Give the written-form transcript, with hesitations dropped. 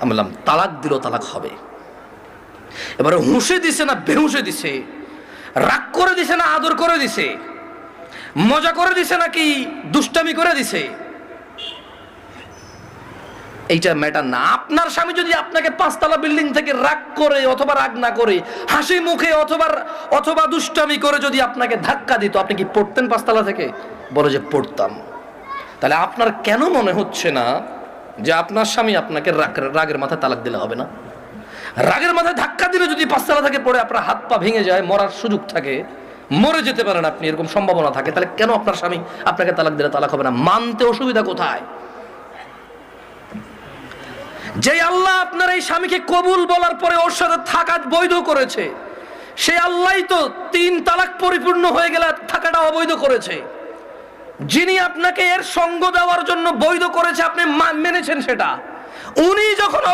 আমি বললাম তালাক দিল তালাক হবে। এবারে হুঁশে দিছে না বেহুঁশে দিছে, রাগ করে দিছে না আদর করে দিছে, মজা করে দিছে নাকি দুষ্টামি করে দিছে, এইটা ম্যাটার না। আপনার স্বামী যদি আপনাকে 5 তলা বিল্ডিং থেকে রাগ করে অথবা রাগ না করে হাসি মুখে অথবা দুষ্টামি করে যদি আপনাকে ধাক্কা দিত, আপনি কি পড়তেন 5 তলা থেকে? বলে যে পড়তাম। তাহলে আপনার কেন মনে হচ্ছে না যে আপনার স্বামী আপনাকে রাগের মাথায় তালাক দিলে হবে না? রাগের মাথায় ধাক্কা দিলে যদি 5 তলা থেকে পড়ে আপনার হাত পা ভেঙে যায়, মরার সুযোগ থাকে, মরে যেতে পারেন আপনি, এরকম সম্ভাবনা থাকে, তাহলে কেন আপনার স্বামী আপনাকে তালাক দিলে তালাক হবে না? মানতে অসুবিধা কোথায়? যে আল্লাহ আপনার এই স্বামীকে কবুল বলার পরে ওর সাথে থাকা বৈধ করেছে, সে আল্লাহই তো 3 তালাক পরিপূর্ণ হয়ে গেলে থাকাটা অবৈধ করেছে। যিনি আপনাকে এর সঙ্গ দেওয়ার জন্য বৈধ করেছে, আপনি মেনেছেন সেটা, উনি যখন